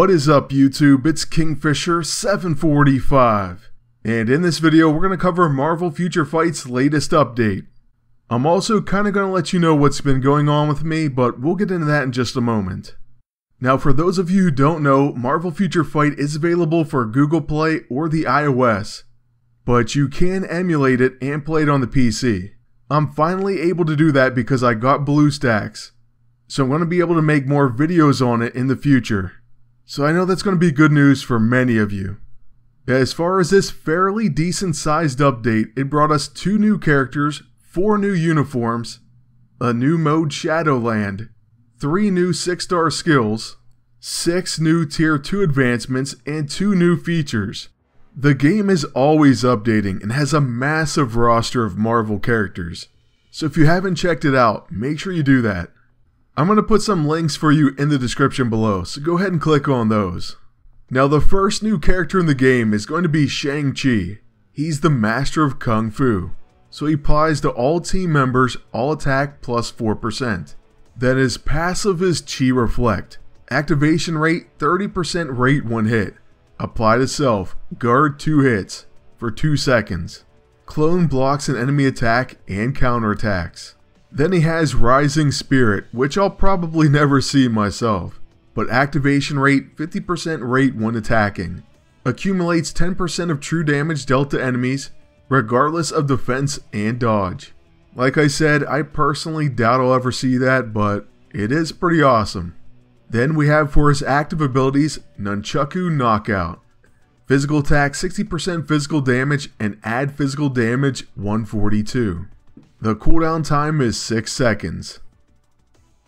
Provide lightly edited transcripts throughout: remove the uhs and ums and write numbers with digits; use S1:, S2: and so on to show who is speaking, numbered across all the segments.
S1: What is up YouTube, it's Kingfisher745, and in this video we're going to cover Marvel Future Fight's latest update. I'm also kind of going to let you know what's been going on with me, but we'll get into that in just a moment. Now for those of you who don't know, Marvel Future Fight is available for Google Play or the iOS, but you can emulate it and play it on the PC. I'm finally able to do that because I got BlueStacks, so I'm going to be able to make more videos on it in the future. So I know that's going to be good news for many of you. As far as this fairly decent sized update, it brought us 2 new characters, 4 new uniforms, a new mode Shadowlands, 3 new 6-star skills, 6 new tier 2 advancements, and 2 new features. The game is always updating and has a massive roster of Marvel characters. So if you haven't checked it out, make sure you do that. I'm going to put some links for you in the description below, so go ahead and click on those. Now the first new character in the game is going to be Shang-Chi. He's the master of Kung Fu, so he applies to all team members, all attack plus 4%. Then his passive is Chi Reflect. Activation rate 30% rate 1 hit. Apply to self, guard 2 hits for 2 seconds. Clone blocks an enemy attack and counterattacks. Then he has Rising Spirit, which I'll probably never see myself, but activation rate 50% rate when attacking. Accumulates 10% of true damage dealt to enemies, regardless of defense and dodge. Like I said, I personally doubt I'll ever see that, but it is pretty awesome. Then we have for his active abilities, Nunchaku Knockout. Physical attack 60% physical damage and add physical damage 142. The cooldown time is 6 seconds.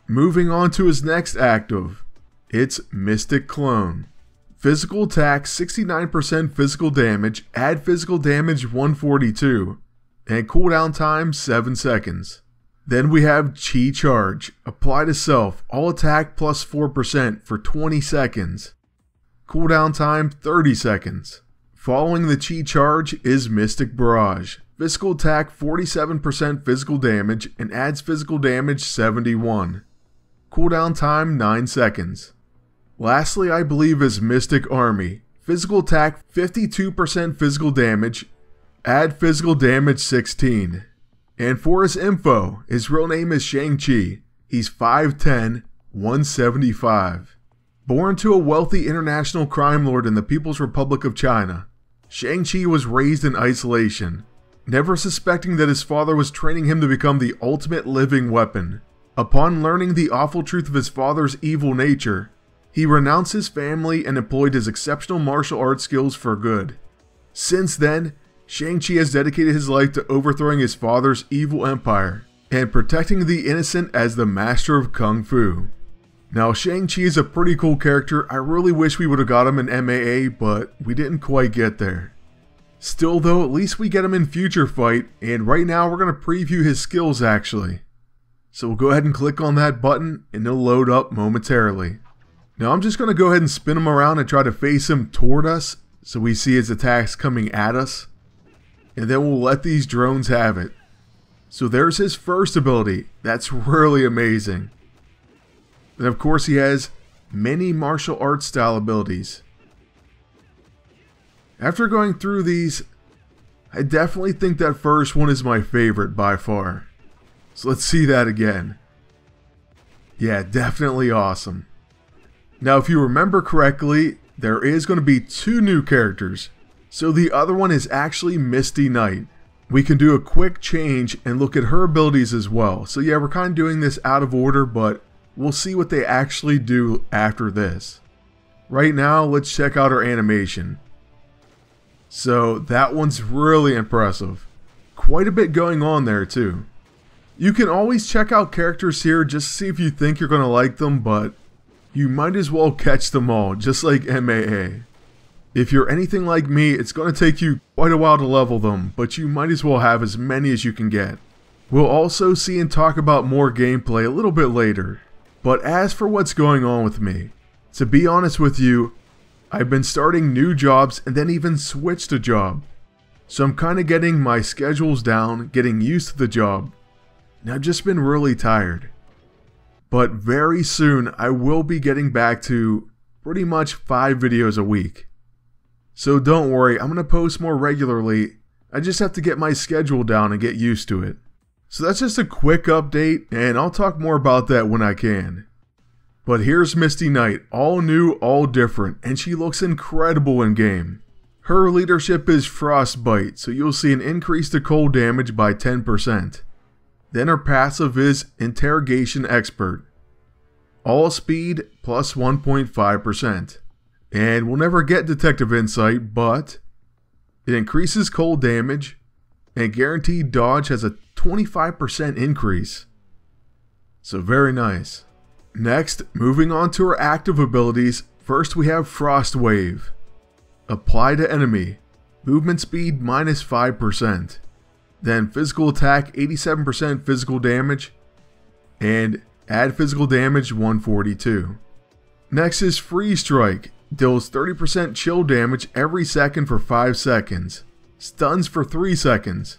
S1: Moving on to his next active, it's Mystic Clone. Physical attack 69% physical damage, add physical damage 142, and cooldown time 7 seconds. Then we have Chi Charge. Apply to self, all attack plus 4% for 20 seconds. Cooldown time 30 seconds. Following the Chi Charge is Mystic Barrage. Physical attack 47% physical damage and adds physical damage 71. Cooldown time 9 seconds. Lastly, I believe is Mystic Army. Physical attack 52% physical damage, add physical damage 16. And for his info, his real name is Shang-Chi. He's 5'10", 175. Born to a wealthy international crime lord in the People's Republic of China, Shang-Chi was raised in isolation, never suspecting that his father was training him to become the ultimate living weapon. Upon learning the awful truth of his father's evil nature, he renounced his family and employed his exceptional martial arts skills for good. Since then, Shang-Chi has dedicated his life to overthrowing his father's evil empire and protecting the innocent as the master of Kung Fu. Now Shang-Chi is a pretty cool character. I really wish we would have got him in MAA, but we didn't quite get there. Still though, at least we get him in Future Fight, and right now we're going to preview his skills actually. So we'll go ahead and click on that button and it'll load up momentarily. Now I'm just going to go ahead and spin him around and try to face him toward us so we see his attacks coming at us. And then we'll let these drones have it. So there's his first ability. That's really amazing. And of course he has many martial arts style abilities. After going through these, I definitely think that first one is my favorite by far. So let's see that again. Yeah, definitely awesome. Now if you remember correctly, there is going to be 2 new characters. So the other one is actually Misty Knight. We can do a quick change and look at her abilities as well. So yeah, we're kind of doing this out of order, but we'll see what they actually do after this. Right now, let's check out her animation. So that one's really impressive. Quite a bit going on there too. You can always check out characters here just to see if you think you're going to like them, but you might as well catch them all, just like MAA. If you're anything like me, it's going to take you quite a while to level them, but you might as well have as many as you can get. We'll also see and talk about more gameplay a little bit later. But as for what's going on with me, to be honest with you, I've been starting new jobs and then even switched a job. So I'm kind of getting my schedules down, getting used to the job. And I've just been really tired. But very soon I will be getting back to pretty much 5 videos a week. So don't worry, I'm going to post more regularly. I just have to get my schedule down and get used to it. So that's just a quick update, and I'll talk more about that when I can. But here's Misty Knight, all new, all different, and she looks incredible in game. Her leadership is Frostbite, so you'll see an increase to cold damage by 10%. Then her passive is Interrogation Expert. All speed plus 1.5%. And we'll never get Detective Insight, but it increases cold damage, and guaranteed dodge has a 25% increase. So very nice. Next, moving on to her active abilities, first we have Frost Wave. Apply to enemy. Movement speed minus 5%. Then physical attack 87% physical damage. And add physical damage 142. Next is Freeze Strike. Deals 30% chill damage every second for 5 seconds. Stuns for 3 seconds.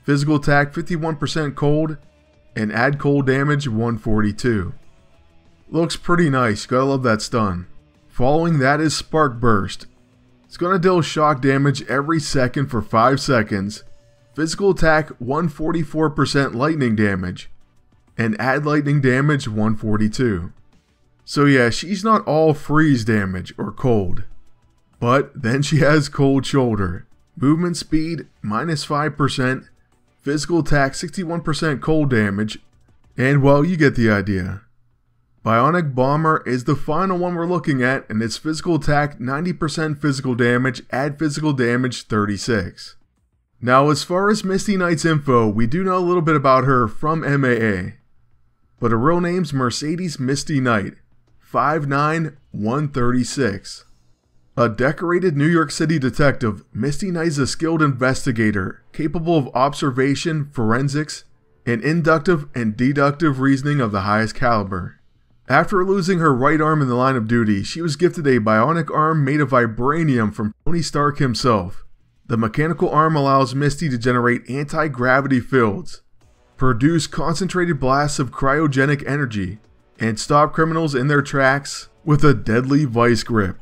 S1: Physical attack 51% cold. And add cold damage 142. Looks pretty nice, gotta love that stun. Following that is Spark Burst. It's gonna deal shock damage every second for 5 seconds. Physical attack 144% lightning damage. And add lightning damage 142. So yeah, she's not all freeze damage or cold. But then she has Cold Shoulder. Movement speed minus 5%. Physical attack 61% cold damage. And well, you get the idea. Bionic Bomber is the final one we're looking at, and its physical attack 90% physical damage, add physical damage 36. Now as far as Misty Knight's info, we do know a little bit about her from MAA. But her real name's Mercedes Misty Knight, 5'9", 136. A decorated New York City detective, Misty Knight is a skilled investigator, capable of observation, forensics, and inductive and deductive reasoning of the highest caliber. After losing her right arm in the line of duty, she was gifted a bionic arm made of vibranium from Tony Stark himself. The mechanical arm allows Misty to generate anti-gravity fields, produce concentrated blasts of cryogenic energy, and stop criminals in their tracks with a deadly vice grip.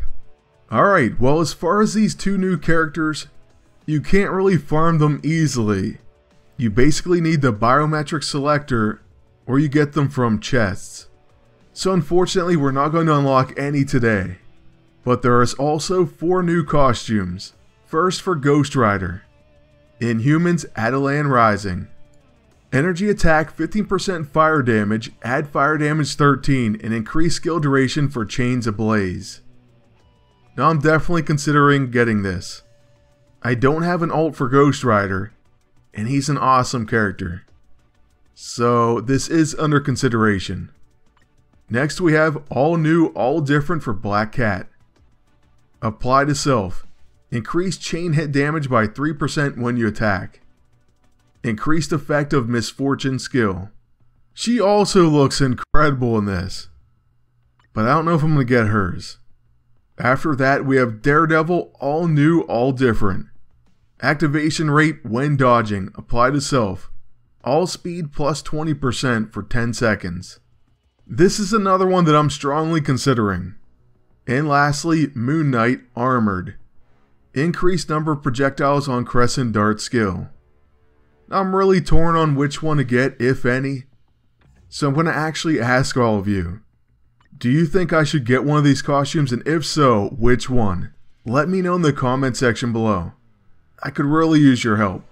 S1: Alright, well as far as these 2 new characters, you can't really farm them easily. You basically need the biometric selector, or you get them from chests. So unfortunately we're not going to unlock any today. But there is also 4 new costumes. First for Ghost Rider. Inhumans Adelan Rising. Energy attack 15% fire damage, add fire damage 13, and increase skill duration for Chains Ablaze. Now I'm definitely considering getting this. I don't have an ult for Ghost Rider, and he's an awesome character. So this is under consideration. Next we have all new, all different for Black Cat. Apply to self. Increase chain hit damage by 3% when you attack. Increased effect of Misfortune skill. She also looks incredible in this, but I don't know if I'm going to get hers. After that we have Daredevil, all new, all different. Activation rate when dodging, apply to self. All speed plus 20% for 10 seconds. This is another one that I'm strongly considering. And lastly, Moon Knight Armored. Increased number of projectiles on Crescent Dart skill. I'm really torn on which one to get, if any. So I'm going to actually ask all of you. Do you think I should get one of these costumes, and if so, which one? Let me know in the comment section below. I could really use your help.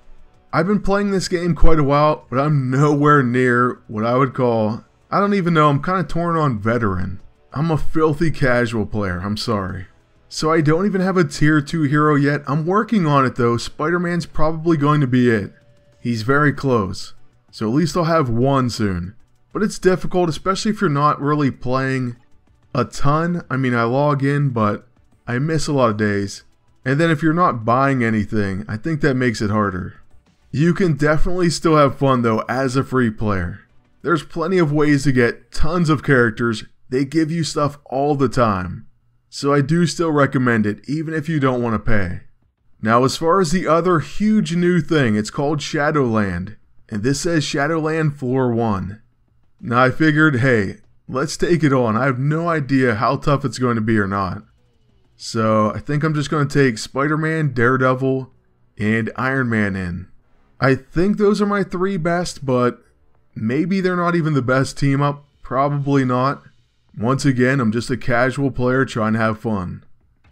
S1: I've been playing this game quite a while, but I'm nowhere near what I would call, I don't even know, I'm kind of torn on veteran. I'm a filthy casual player, I'm sorry. So I don't even have a tier 2 hero yet. I'm working on it though. Spider-Man's probably going to be it. He's very close. So at least I'll have one soon. But it's difficult, especially if you're not really playing a ton. I mean, I log in, but I miss a lot of days. And then if you're not buying anything, I think that makes it harder. You can definitely still have fun though as a free player. There's plenty of ways to get tons of characters. They give you stuff all the time. So I do still recommend it, even if you don't want to pay. Now as far as the other huge new thing, it's called Shadowland. And this says Shadowland Floor 1. Now I figured, hey, let's take it on. I have no idea how tough it's going to be or not. So I think I'm just going to take Spider-Man, Daredevil, and Iron Man in. I think those are my 3 best, but maybe they're not even the best team up. Probably not. Once again, I'm just a casual player trying to have fun.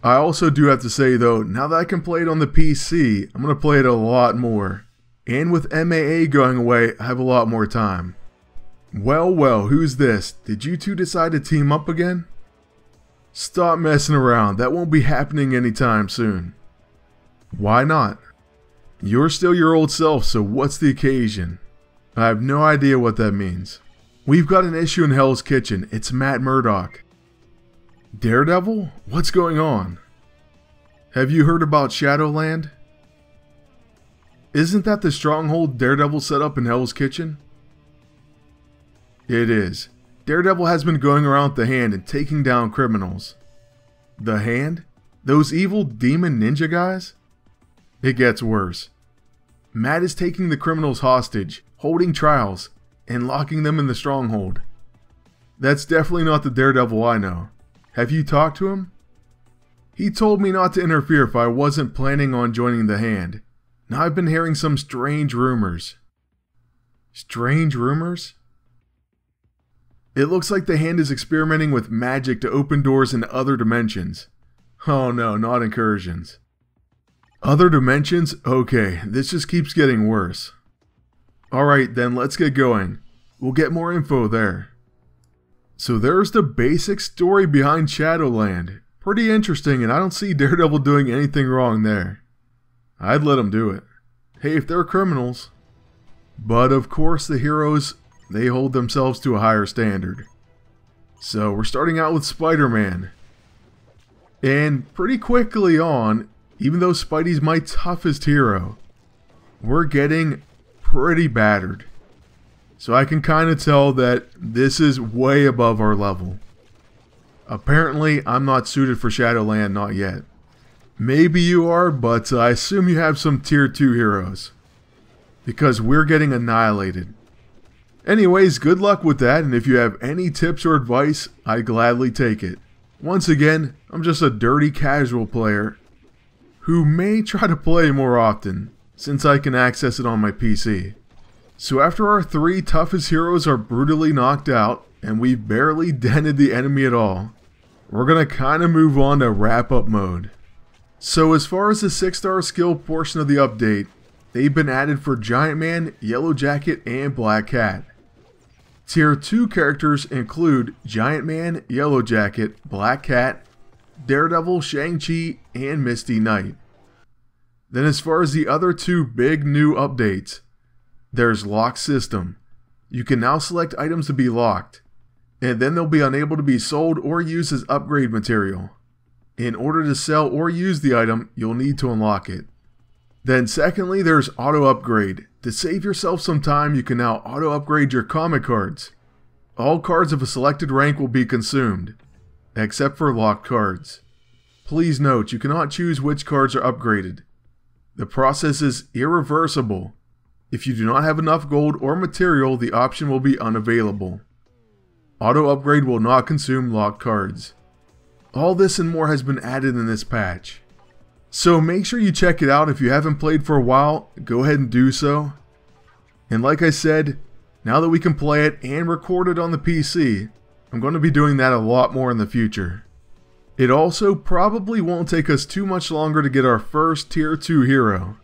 S1: I also do have to say though, now that I can play it on the PC, I'm going to play it a lot more. And with MAA going away, I have a lot more time. Well, who's this? Did you two decide to team up again? Stop messing around, that won't be happening anytime soon. Why not? You're still your old self, so what's the occasion? I have no idea what that means. We've got an issue in Hell's Kitchen, it's Matt Murdock. Daredevil? What's going on? Have you heard about Shadowland? Isn't that the stronghold Daredevil set up in Hell's Kitchen? It is. Daredevil has been going around with the Hand and taking down criminals. The Hand? Those evil demon ninja guys? It gets worse. Matt is taking the criminals hostage, holding trials, and locking them in the stronghold. That's definitely not the Daredevil I know. Have you talked to him? He told me not to interfere if I wasn't planning on joining the Hand. Now I've been hearing some strange rumors. Strange rumors? It looks like the Hand is experimenting with magic to open doors into other dimensions. Oh no, not incursions. Other dimensions? Okay, this just keeps getting worse. Alright then, let's get going. We'll get more info there. So there's the basic story behind Shadowland. Pretty interesting, and I don't see Daredevil doing anything wrong there. I'd let him do it. Hey, if they're criminals. But of course the heroes, they hold themselves to a higher standard. So we're starting out with Spider-Man. And pretty quickly on, even though Spidey's my toughest hero, we're getting pretty battered. So I can kind of tell that this is way above our level. Apparently, I'm not suited for Shadowland, not yet. Maybe you are, but I assume you have some tier 2 heroes. Because we're getting annihilated. Anyways, good luck with that, and if you have any tips or advice, I gladly take it. Once again, I'm just a dirty casual player who may try to play more often, since I can access it on my PC. So after our 3 toughest heroes are brutally knocked out, and we've barely dented the enemy at all, we're gonna kinda move on to wrap up mode. So as far as the 6-star skill portion of the update, they've been added for Giant Man, Yellow Jacket, and Black Cat. Tier 2 characters include Giant Man, Yellow Jacket, Black Cat, Daredevil, Shang-Chi, and Misty Knight. Then as far as the other 2 big new updates, there's Lock System. You can now select items to be locked, and then they'll be unable to be sold or used as upgrade material. In order to sell or use the item, you'll need to unlock it. Then secondly, there's Auto Upgrade. To save yourself some time, you can now auto upgrade your comic cards. All cards of a selected rank will be consumed, except for locked cards. Please note, you cannot choose which cards are upgraded. The process is irreversible. If you do not have enough gold or material, the option will be unavailable. Auto upgrade will not consume locked cards. All this and more has been added in this patch. So make sure you check it out. If you haven't played for a while, go ahead and do so. And like I said, now that we can play it and record it on the PC, I'm going to be doing that a lot more in the future. It also probably won't take us too much longer to get our first tier 2 hero.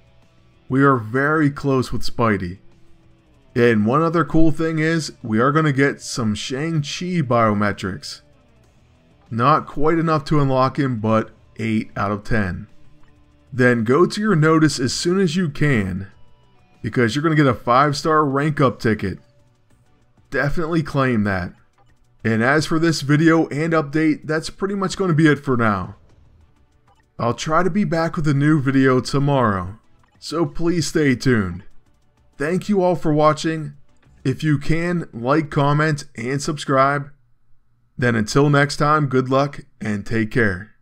S1: We are very close with Spidey. And one other cool thing is, we are going to get some Shang-Chi biometrics. Not quite enough to unlock him, but 8 out of 10. Then go to your notice as soon as you can, because you're going to get a 5-star rank up ticket. Definitely claim that. And as for this video and update, that's pretty much going to be it for now. I'll try to be back with a new video tomorrow, so please stay tuned. Thank you all for watching. If you can, like, comment, and subscribe. Then until next time, good luck and take care.